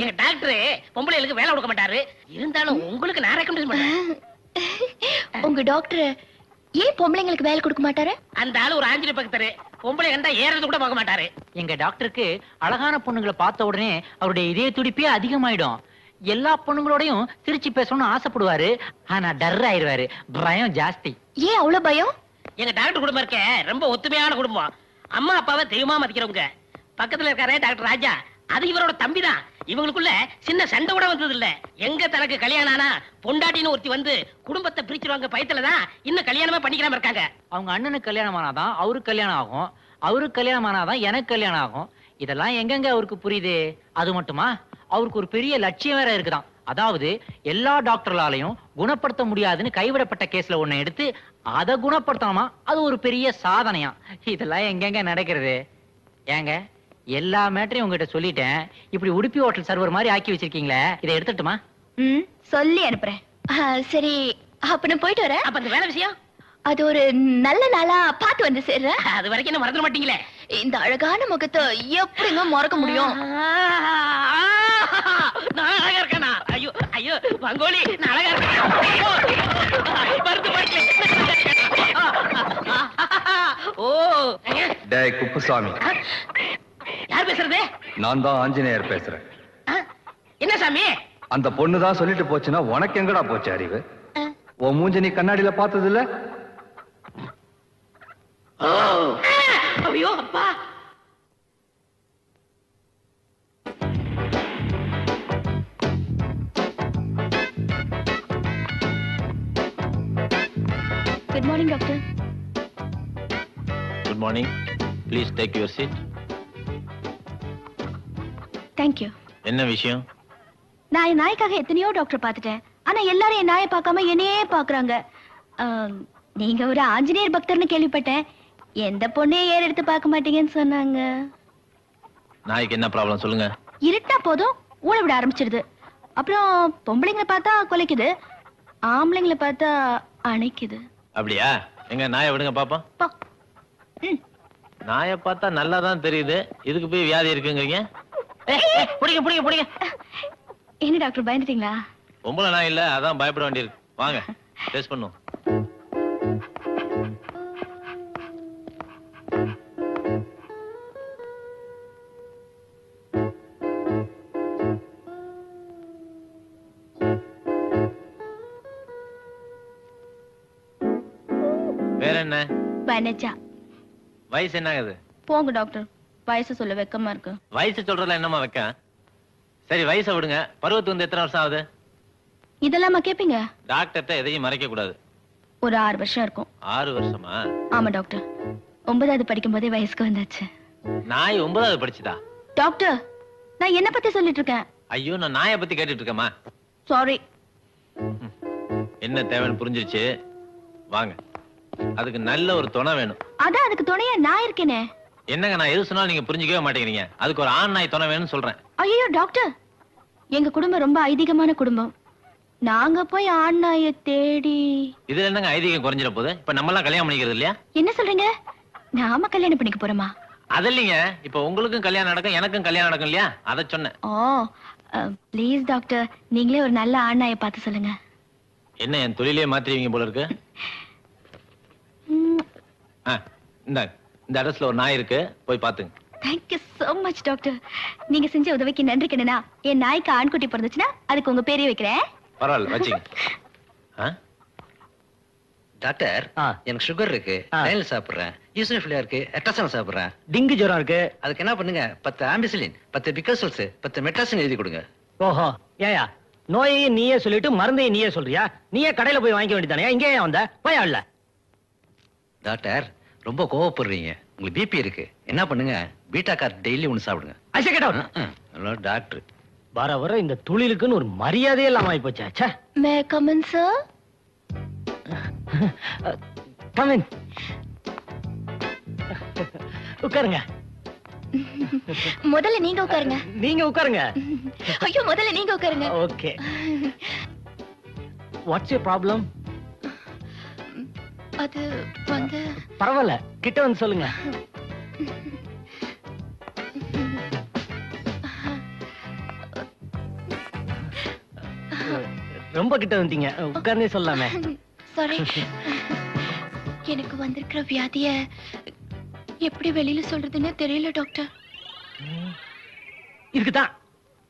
எங்க டாக்டர் பொம்பளைகளுக்கு வேலை கொடுக்க மாட்டாரு. இருந்தாலும் உங்களுக்கு நான் ரெக்கமெண்ட் பண்றேன். உங்க டாக்டர் ஏன் பொம்பளைங்களுக்கு வேலை கொடுக்க மாட்டாரு? அந்த ஆளு ஒரு ஆஞ்சலி பக்தரு. பொம்பளை கண்டா ஏறது கூட பார்க்க மாட்டாரு. எங்க டாக்டருக்கு அழகான பொண்ணுங்களை பார்த்த உடனே அவருடைய இதய துடிப்பே அதிகமாயிடும். எல்லா பொண்ணுங்களோடையும் சிரிச்சு பேசணும்னு ஆசைப்படுவாரு. ஆனா டர் ஆயிருவாரு. பயம் ஜாஸ்தி. ஏன் அவ்வளவு பயம்? எங்க டாக்டர் குடும்பம் இருக்க ரொம்ப ஒத்துமையான குடும்பம். அம்மா அப்பாவை தெய்வமா மதிக்கிறவங்க. பக்கத்துல இருக்காரே டாக்டர் ராஜா, அது இவரோட தம்பி தான். இவங்களுக்குள்ள சின்ன சண்டை கூட வந்தது இல்ல. எங்க தனக்கு கல்யாணம் ஆனா பொண்டாட்டின்னு ஒருத்தி வந்து குடும்பத்தை பிரிச்சிருவாங்க பயத்துலதான் இன்னும் கல்யாணமே பண்ணிக்காம இருக்காங்க. அவங்க அண்ணனுக்கு கல்யாணம் ஆனாதான் அவருக்கு கல்யாணம் ஆகும். அவருக்கு கல்யாணம் ஆனாதான் எனக்கு கல்யாணம் ஆகும். இதெல்லாம் எங்கெங்க அவருக்கு புரியுது? அது மட்டுமா, அவருக்கு ஒரு பெரிய லட்சியம் வேற இருக்குதான். அதாவது எல்லா டாக்டர்களாலையும் குணப்படுத்த முடியாதுன்னு கைவிடப்பட்ட கேஸ்ல ஒண்ணு எடுத்து அதை குணப்படுத்தணுமா. அது ஒரு பெரிய சாதனையா. இதெல்லாம் எங்கெங்க நடக்கிறது? ஏங்க எல்லா மேட்டரையும் உங்ககிட்ட சொல்லிட்டேன். இப்படி உடுப்பி ஹோட்டல் சர்வர் மாதிரி ஆக்கி வச்சிருக்கீங்களே, இதை எடுத்துட்டுமா? சொல்லி அனுப்புறேன். சரி, அப்ப நான் போயிட்டு வரேன். அப்ப அந்த வேலை விஷயம் அது ஒரு நல்ல நாளா பார்த்து வந்து சேர்றேன். அது வரைக்கும் என்ன மறந்துட மாட்டீங்களே? இந்த அழகான முகத்தை எப்படிங்க மறக்க முடியும்? நான் அழகா இருக்கேனா? ஐயோ ஐயோ மங்கோலி, நான் அழகா இருக்கேன். ஓ டேய் குப்புசாமி, யார் பேசுறது? நான் தான் ஆஞ்சநேயர் பேசுறேன். என்ன சாமி? அந்த பொண்ணு தான் சொல்லிட்டு போச்சுன்னா உனக்கு எங்கடா போச்சு அறிவு? உன் மூஞ்ச நீ கண்ணாடியில பார்த்தது இல்ல? ஐயோ அப்பா. Good morning doctor. Good morning. Please take your seat. Thank you. என்ன விஷயம்? நான் என் நாய்க்காக எத்தனையோ டாக்டர் பார்த்துட்டேன். ஆனா எல்லாரும் என் நாயை பார்க்காம என்னையே பாக்குறாங்க. நீங்க ஒரு ஆஞ்சநேயர் பக்தர்னு கேள்விப்பட்டேன். எந்த பொண்ணையும் ஏற எடுத்து பார்க்க மாட்டீங்கன்னு சொன்னாங்க. நாய்க்கு என்ன ப்ராப்ளம் சொல்லுங்க. இருட்டா போதும் ஊழ விட ஆரம்பிச்சிடுது. அப்புறம் பொம்பளைங்களை பார்த்தா கொலைக்குது, ஆம்பளைங்களை பார்த்தா அணைக்குது. அப்படியா? எங்க நாயை விடுங்க பாப்போம். நாயை பார்த்தா நல்லா தான் தெரியுது, இதுக்கு போய் வியாதி இருக்குங்கிறீங்க? புடிங்க புடிங்க புடிங்க. என்ன டாக்டர் பயந்துட்டீங்களா? பொம்பளை நாய் இல்ல, அதான் பயப்பட வேண்டியிருக்கு. வாங்க டெஸ்ட் பண்ணுவோம். வேற என்ன? வனஜா. வயசு என்ன ஆகுது? போங்க டாக்டர், வயசு சொல்ல வெக்கமா இருக்கு. வயசு சொல்றதுல என்னமா வைக்க? சரி வயசை விடுங்க. பருவத்து வந்து எத்தனை வருஷம் ஆகுது? இதெல்லாமா கேப்பீங்க? டாக்டர்கிட்ட எதையும் மறைக்க கூடாது. ஒரு 6 வருஷம் இருக்கும். 6 வருஷமா? ஆமா டாக்டர், 9வது படிக்கும் போதே வயசுக்கு வந்தாச்சு. நாய் 9வது படிச்சுதா? டாக்டர், நான் என்ன பத்தி சொல்லிட்டு இருக்கேன்? ஐயோ, நான் நாயை பத்தி கேட்டுட்டு இருக்கேமா. சாரி. என்ன தேவைன்னு புரிஞ்சிருச்சு. வாங்க. அதுக்கு நல்ல ஒரு துணை வேணும். அதான் அதுக்கு துணையா நான் இருக்கேனே. என்னங்க, நான் எது சொன்னாலும் நீங்க புரிஞ்சுக்கவே மாட்டேங்கிறீங்க. அதுக்கு ஒரு ஆண் நாய் துணை வேணும்னு சொல்றேன். ஐயோ டாக்டர், எங்க குடும்பம் ரொம்ப ஐதீகமான குடும்பம். நாங்க போய் ஆண் நாயை தேடி. இதுல என்னங்க ஐதீகம் குறைஞ்சிட போகுது? இப்ப நம்ம எல்லாம் கல்யாணம் பண்ணிக்கிறது இல்லையா? என்ன சொல்றீங்க? நாம கல்யாணம் பண்ணிக்க போறோமா? அது இல்லைங்க, இப்ப உங்களுக்கும் கல்யாணம் நடக்கும், எனக்கும் கல்யாணம் நடக்கும் இல்லையா? அதை சொன்னேன். ஓ ப்ளீஸ் டாக்டர், நீங்களே ஒரு நல்ல ஆண் நாயை பார்த்து சொல்லுங்க. என்ன என் தொழிலே மாத்திருவீங்க போல இருக்கு. இந்த அட்ரஸ்ல ஒரு நாய் இருக்கு, போய் பாத்துங்க. Thank you so much doctor. நீங்க செஞ்ச உதவிக்கு நன்றி கண்ணனா. என் நாய்க்கு ஆண்குட்டி பிறந்துச்சுன்னா அதுக்கு உங்க பேரே வைக்கிறேன். பரவாயில்ல வச்சுங்க. டாக்டர், எனக்கு சுகர் இருக்கு, டைல் சாப்பிடுறேன், ஈசோஃபிலியா இருக்கு, எட்ரசன் சாப்பிடுறேன், டிங்கு ஜுரம் இருக்கு. அதுக்கு என்ன பண்ணுங்க? 10 ஆம்பிசிலின், 10 பிகாசல்ஸ், 10 மெட்ராசின் எழுதி கொடுங்க. ஓஹோ, ஏயா நோயையும் நீயே சொல்லிட்டு மருந்தையும் நீயே சொல்றியா? நீயே கடையில போய் வாங்கிக்க வேண்டியதானே, இங்கே ஏன் வந்த? போயா இல்ல டாக்டர், ரொம்ப கோவப்படுறீங்க. உங்களுக்கு பிபி இருக்கு. என்ன பண்ணுங்க, பீட்டா கார் டெய்லி ஒன்று சாப்பிடுங்க. Hello doctor. வர வர இந்த தொழிலுக்குன்னு ஒரு மரியாதையே இல்லாம ஆயி போச்சா. May come in sir. Come in. உட்காருங்க. முதல்ல நீங்க உட்காருங்க. நீங்க உட்காருங்க. ஐயோ முதல்ல நீங்க உட்காருங்க. ஓகே. What's your problem? அது வந்து பரவாயில்ல, கிட்ட வந்து சொல்லுங்க. ரொம்ப கிட்ட வந்துட்டீங்க, உட்கார்ந்தே சொல்லாமே. சாரி. எனக்கு வந்திருக்கிற வியாதிய எப்படி வெளியில சொல்றதுன்னு தெரியல டாக்டர். இதுக்குதான்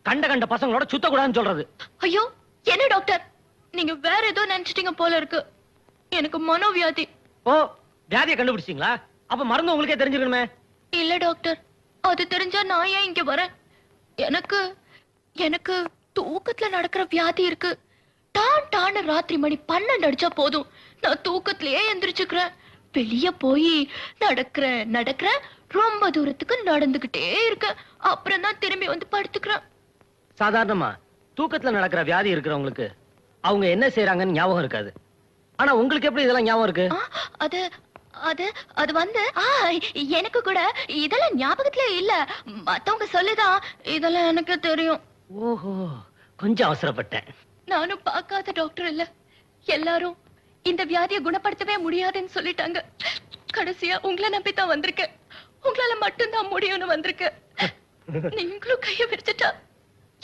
கண்ட கண்ட பசங்களோட சுத்த கூடாதுன்னு சொல்றது. ஐயோ என்ன டாக்டர், நீங்க வேற ஏதோ நினைச்சிட்டீங்க போல இருக்கு. எனக்கு மனோவியாதி. ஓ, வியாதியை கண்டுபிடிச்சிட்டீங்களா? அப்ப மருந்து உங்களுக்கே தெரிஞ்சிருக்கணுமே. இல்ல டாக்டர், அது தெரிஞ்சா நான் ஏன் இங்க வரேன்? எனக்கு எனக்கு தூக்கத்துல நடக்கிற வியாதி இருக்கு. டான் டான்னு ராத்திரி மணி 12 அடிச்சா போதும், நான் தூக்கத்திலேயே எந்திரிச்சுக்கிறேன். வெளிய போய் நடக்கிறேன், ரொம்ப தூரத்துக்கு நடந்துகிட்டே இருக்கேன். அப்புறம் தான் திரும்பி வந்து படுத்துக்கிறேன். சாதாரணமா தூக்கத்துல நடக்கிற வியாதி இருக்கிறவங்களுக்கு அவங்க என்ன செய்யறாங்கன்னு ஞாபகம் இருக்காது. ஆனா உங்களுக்கு எப்படி இதெல்லாம் ஞாபகம் இருக்கு? அது அது அது வந்து எனக்கு கூட இதெல்லாம் ஞாபகத்துல இல்ல. மத்தவங்க சொல்லிதான் இதெல்லாம் எனக்கு தெரியும். ஓஹோ, கொஞ்சம் அவசரப்பட்டேன். நானும் பார்க்காத டாக்டர் இல்ல. எல்லாரும் இந்த வியாதியை குணப்படுத்தவே முடியாதுன்னு சொல்லிட்டாங்க. கடைசியா உங்களை நம்பித்தான் வந்திருக்கேன். உங்களால மட்டும்தான் முடியும்னு வந்திருக்கேன். நீங்களும் கைய விரிச்சிட்டா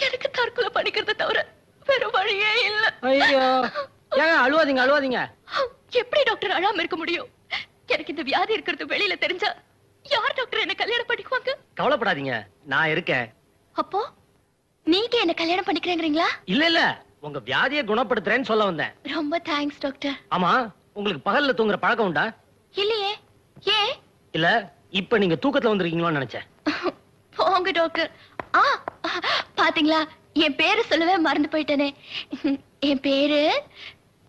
எனக்கு தற்கொலை பண்ணிக்கிறத தவிர வேற வழியே இல்ல. ஐயோ, ஏங்க அழுவாதீங்க அழுவாதீங்க. எப்படி டாக்டர் அழாம இருக்க முடியும்? எனக்கு இந்த வியாதி இருக்கிறது வெளியில தெரிஞ்சா யார் டாக்டர் என்ன கல்யாணம் பண்ணிக்குவாங்க? கவலைப்படாதீங்க, நான் இருக்கேன். அப்போ நீங்க என்ன கல்யாணம் பண்ணிக்கிறீங்களா? இல்ல இல்ல, உங்க வியாதியை குணப்படுத்துறேன்னு சொல்ல வந்தேன். ரொம்ப தேங்க்ஸ் டாக்டர். ஆமா, உங்களுக்கு பகல்ல தூங்குற பழக்கம் உண்டா? இல்லையே. ஏன்? இல்ல, இப்ப நீங்க தூக்கத்துல வந்திருக்கீங்களோன்னு நினைச்சேன். போங்க டாக்டர். பாத்தீங்களா, என் பேரு சொல்லவே மறந்து போயிட்டேனே. என் பேரு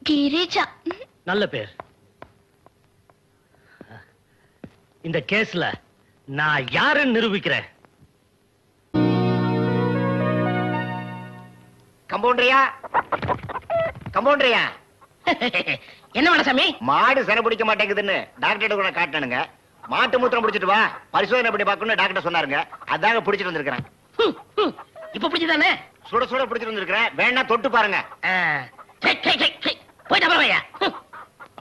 கிரிஜா. நல்ல பேர். இந்த கேஸ்ல நான் யாருன்னு நிரூபிக்கிறேன். கம்பவுண்டரியா, கம்பவுண்டரியா. என்ன மனசாமி? மாடு சென பிடிக்க மாட்டேங்குதுன்னு டாக்டர் கூட காட்டணுங்க. மாட்டு மூத்திரம் பிடிச்சிட்டு வா, பரிசோதனை பண்ணி பார்க்கணும்னு டாக்டர் சொன்னாருங்க. அதாங்க பிடிச்சிட்டு வந்திருக்கிறேன். இப்ப பிடிச்சதானே? சுட சுட பிடிச்சிட்டு வந்திருக்கிறேன், வேணா தொட்டு பாருங்க. போயிட்டு அப்புறம்.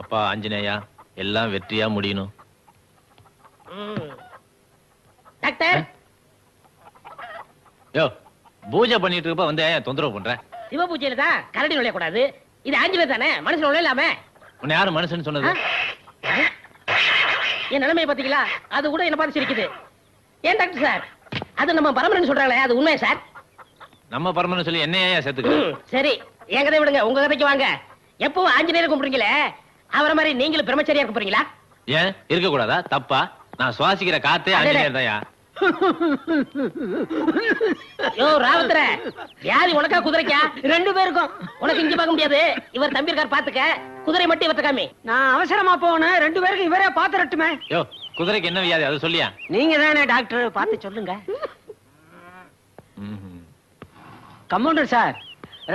அப்பா ஆஞ்சநேயா, எல்லாம் வெற்றியா முடியணும். டாக்டர், யோ, பூஜை பண்ணிட்டு இருப்ப வந்து ஏன் தொந்தரவு பண்ற? சிவ பூஜையில தான் கரடி நுழைய கூடாது. இது ஆஞ்சநேயர் தானே, மனுஷன் நுழையலாமே. உன்னை யாரு மனுஷன் சொன்னது? என் நிலைமையை பாத்தீங்களா? அது கூட என்ன பார்த்து சிரிக்குது. ஏன் டாக்டர் சார், அது நம்ம பரமரன் சொல்றாங்களே, அது உண்மையா சார்? நம்ம பரமன்னு சொல்லி என்னையா சேர்த்துக்க? சரி, என் கதை விடுங்க, உங்க கதைக்கு வாங்க. எப்பவும் ஆஞ்சநேயர் கும்பிடுறீங்களே, அவரை மாதிரி நீங்களும் பிரம்மச்சரியா இருக்க போறீங்களா? ஏன் இருக்க கூடாதா? தப்பா? நான் சுவாசிக்கிற காத்தே ஆஞ்சநேயர் தான்யா. யோ ராவத்தர, வியாதி உனக்கா குதிரைக்கா? ரெண்டு பேருக்கும். உனக்கு இங்க பார்க்க முடியாது, இவர் தம்பி இருக்கார் பாத்துக்க. குதிரை மட்டும் இவர்த்த காமி. நான் அவசரமா போனேன், ரெண்டு பேருக்கு இவரே பாத்துறட்டுமே. யோ, குதிரைக்கு என்ன வியாதி அது சொல்லியா? நீங்க தானே டாக்டர், பார்த்து சொல்லுங்க. கம்பவுண்டர் சார்,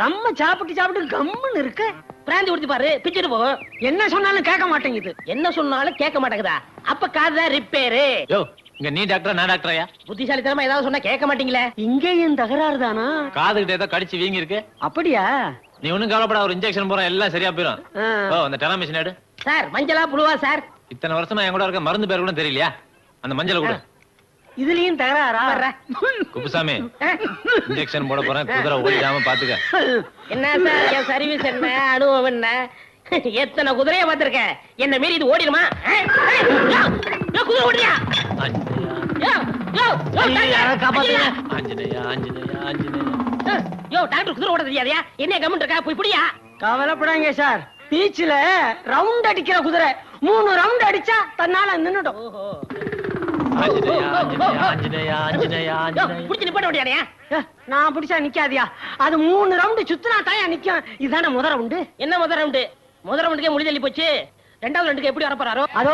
ரொம்ப சாப்பிட்டு கம்முன்னு இருக்கு. பிராந்தி குடிச்சு பாரு, பிச்சுட்டு போகும். என்ன சொன்னாலும் கேட்க மாட்டேங்குது. என்ன சொன்னாலும் கேட்க மாட்டேங்குதா? அப்ப காது ரிப்பேரு. யோ, இங்க நீ டாக்டரா நான் டாக்டரா? புத்திசாலித்தனமா ஏதாவது சொன்னா கேட்க மாட்டீங்களே. இங்கேயும் தகராறு தானா? காதுகிட்ட ஏதோ கடிச்சு வீங்கி இருக்கு. அப்படியா? நீ ஒண்ணும் கவலைப்பட, ஒரு இன்ஜெக்ஷன் போறோம், எல்லாம் சரியா போயிடும். ஓ, அந்த டெலாமிஷன் எடு. சார், மஞ்சளா புழுவா சார்? இத்தனை வருஷமா என் கூட இருக்க மருந்து பேர் கூட தெரியலையா? அந்த மஞ்சள் கூட. இதுலயும் தகராறா? குப்புசாமி, இன்ஜெக்ஷன் போட போறேன், குதிரை ஓடிடாம பாத்துக்க. என்ன சார், என் சர்வீஸ் என்ன, அனுபவம் என்ன? எத்தனை குதிரைய பாத்திருக்க, என்ன மீறி இது ஓடிடுமா? குதிரை ஓடியா? ஆஞ்சநேயா, ஆஞ்சநேயா, ஆஞ்சநேயா. யோ டாக்டர், குதிரை ஓட தெரியாதியா? என்ன கமெண்ட் இருக்கா? போய் புடியா. கவலைப்படாங்க சார், பீச்ல ரவுண்ட் அடிக்கிற குதிரை 3 ரவுண்ட் அடிச்சா தன்னால நின்னுடும். ஆஞ்சநேயா, ஆஞ்சநேயா, ஆஞ்சநேயா, ஆஞ்சநேயா, ஆஞ்சநேயா. புடிச்சு நிப்பாட்ட முடியாதியா? நான் பிடிச்சா நிக்காதியா? அது 3 ரவுண்ட் சுத்தினா தாயா நிக்கும். இதானே முதல் ரவுண்டு. என்ன முதல் ரவுண்டு? முதல் ரவுண்டுக்கே முடி தள்ளி போச்சு. 2வது ரவுண்டுக்கு எப்படி வர போறாரோ? அதோ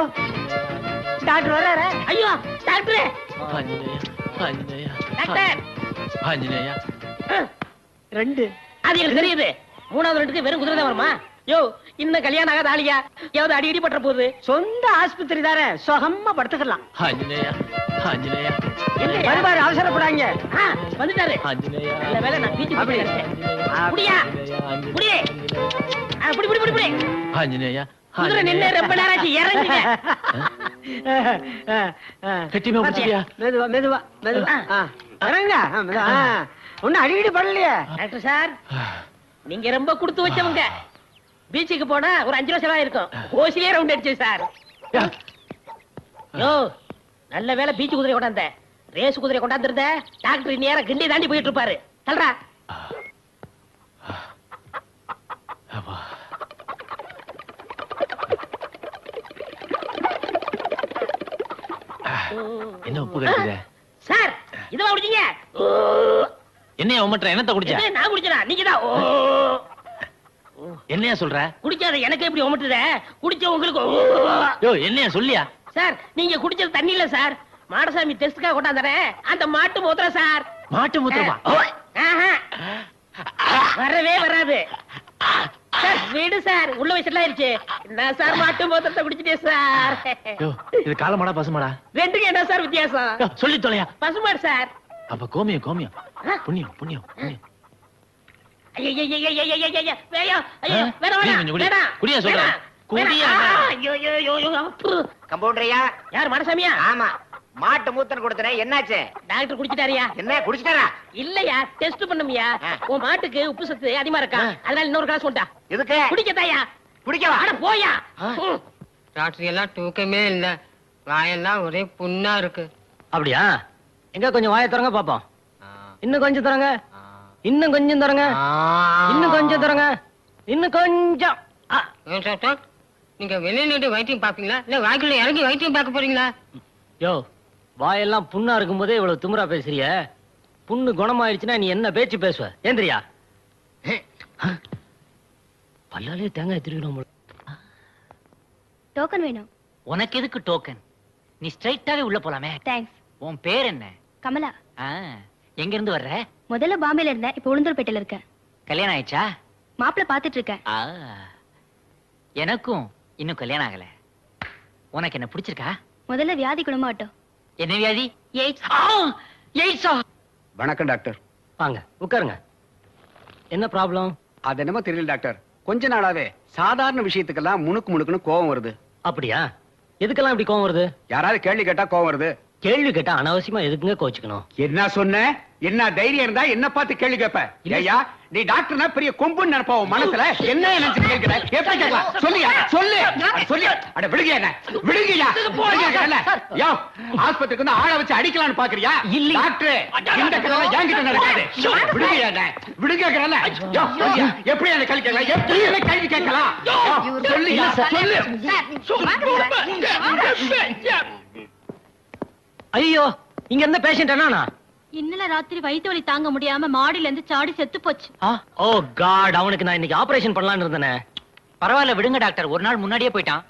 டாக்டர் வர்றாரு. ஐயோ டாக்டர் டாக்டர் ஆஞ்சநேயா 2 அது எனக்கு தெரியுது. 3வது 2க்கு வெறும் குதிரை தான் வருமா? யோ இன்னும் கல்யாணம் ஆகாத ஆளியா? ஏதாவது அடி பற்ற போகுது. சொந்த ஆஸ்பத்திரி தானே, சுகமா படுத்துக்கலாம். ஆஞ்சநேயா ஆஞ்சநேயா வருவாரு, அவசரப்படாங்க. வந்துட்டாரு. நல்ல வேலை நான் பீச்சு இருக்கேன். புடியா புடியே புடி புடி புடி புடி. ஆஞ்சநேயா குதிரை நின்னு ரொம்ப நேரம் ஆச்சு, இறங்குங்க. கட்டிமே முடிச்சியா? மெதுவா மெதுவா மெதுவா இறங்க. ஒன்னும் அடிக்கடி பண்ணலையே. டாக்டர் சார், நீங்க ரொம்ப கொடுத்து வச்சவங்க. பீச்சுக்கு போனா ஒரு 5 ரூபா செலவாயிருக்கும். ஓசிலே ரவுண்ட் அடிச்சு சார். யோ நல்ல வேலை பீச்சு குதிரை கொண்டாந்த. ரேஸ் குதிரை கொண்டாந்துருந்த டாக்டர் நேரம் கிண்டி தாண்டி போயிட்டு இருப்பாரு. தல்றா. என்ன உப்பு கட்டுத சார்? இதெல்லாம் குடிச்சீங்க? என்னையா உமட்டுற? என்னத்த குடிச்சா? நான் குடிச்சனா? நீங்க தான் என்னையா சொல்ற? குடிக்காத எனக்கு எப்படி உமட்டுத? குடிச்ச உங்களுக்கு யோ என்னையா சொல்லியா? சார் நீங்க குடிச்சது தண்ணி இல்ல சார், மாடசாமி டெஸ்டுக்காக கொண்டாந்துறேன். அந்த மாட்டு மூத்திரம் சார். மாட்டு மூத்திரமா? வரவே வராது சார். வீடு சார், உள்ள வயசுல ஆயிருச்சு. என்ன சார் மாட்டு மூத்திரத்தை குடிச்சிட்டே சார்? இது காலமாடா பசுமாடா? 2க்கு என்ன சார் வித்தியாசம்? சொல்லி தொலையா. பசுமாடு சார். அப்ப கோமியம் கோமியம் புண்ணியம் புண்ணியம் புண்ணியம். கம்பவுண்டரையா? யார் மடசாமியா? ஆமா, மாட்டு மூத்தன் கொடுத்தனே, என்னாச்சு? டாக்டர் குடிச்சிட்டாரியா? என்ன குடிச்சிட்டாரா? இல்லையா, டெஸ்ட் பண்ணுமியா. உன் மாட்டுக்கு உப்பு சத்து அதிகமா இருக்கா, அதனால இன்னொரு கிளாஸ் கொண்டா. எதுக்கு? குடிக்கத்தாயா? குடிக்கவா? அட போயா. டாக்டர் எல்லாம் தூக்கமே இல்ல, வாயெல்லாம் ஒரே புண்ணா இருக்கு. அப்படியா? எங்க கொஞ்சம் வாயை திறங்க பாப்போம். இன்னும் கொஞ்சம் திறங்க, இன்னும் கொஞ்சம் திறங்க, இன்னும் கொஞ்சம் திறங்க, இன்னும் கொஞ்சம். டாக்டர், நீங்க வெளிநாட்டு வைத்தியம் பாப்பீங்களா இல்ல வாய்க்குள்ள இறங்கி வைத்தியம் பார்க்க போறீங்களா? யோ வாயெல்லாம் புண்ணா இருக்கும் போதே இவ்வளவு திமிரா பேசுறிய. புண்ணு குணமாயிடுச்சுன்னா நீ என்ன பேச்சு பேசுவ? ஏந்திரியா. பல்லாலே தேங்காய் திருவிடும். டோக்கன் வேணும். உனக்கு எதுக்கு டோக்கன்? நீ ஸ்ட்ரைட்டாவே உள்ள போலாமே. தேங்க்ஸ். உன் பேர் என்ன? கமலா. எங்க இருந்து வர்ற? முதல்ல பாம்பேல இருந்தேன், இப்ப உளுந்தூர்பேட்டையில இருக்கேன். கல்யாணம் ஆயிடுச்சா? மாப்பிள்ள பாத்துட்டு இருக்கேன். எனக்கும் இன்னும் கல்யாணம் ஆகல. உனக்கு என்ன பிடிச்சிருக்கா? முதல்ல வியாதி குணமாட்டும். என்ன வியாதி? எய்ட்ஸா? வணக்கம் டாக்டர். வாங்க உட்காருங்க. என்ன ப்ராப்ளம்? அது என்னமோ தெரியல டாக்டர், கொஞ்ச நாளாவே சாதாரண விஷயத்துக்கெல்லாம் முணுக்குன்னு கோவம் வருது. அப்படியா? எதுக்கெல்லாம் இப்படி கோவம் வருது? யாராவது கேள்வி கேட்டா கோவம் வருது. கேள்வி கேட்டா அனாவசியமா எதுக்குங்க கோச்சுக்கணும்? என்ன சொன்ன? என்ன தைரியம் இருந்தா என்ன பார்த்து கேள்வி கேட்ப? ஐயா நீ டாக்டர்னா பெரிய கொம்புன்னு நினைப்பா உன் மனசுல. என்ன நினைச்சு கேட்கிற? எப்படி கேட்கலாம்? சொல்லியா சொல்லு சொல்லு. அட விடுங்க, என்ன விடுங்கயா. யோ ஆஸ்பத்திரிக்கு வந்து ஆளை வச்சு அடிக்கலாம்னு பாக்குறியா? இல்ல டாக்டர், இந்த கதை என்கிட்ட நடக்காது. விடுங்கயா, என்ன விடுங்கறல. யோ சொல்லியா எப்படி என்ன கேள்வி கேட்கலாம்? எப்படி என்ன கேள்வி கேட்கலாம்? சொல்லியா சொல்லு. ஐயோ இங்க இருந்த பேஷண்ட் என்னன்னா? இன்னல ராத்திரி வயிற்று வலி தாங்க முடியாம மாடியில இருந்து சாடி செத்து போச்சு. ஓ காட், அவனுக்கு நான் இன்னைக்கு ஆபரேஷன் பண்ணலாம்னு இருந்தேனே. பரவாயில்ல விடுங்க டாக்டர், ஒரு நாள் முன்னாடியே போயிட்டான்.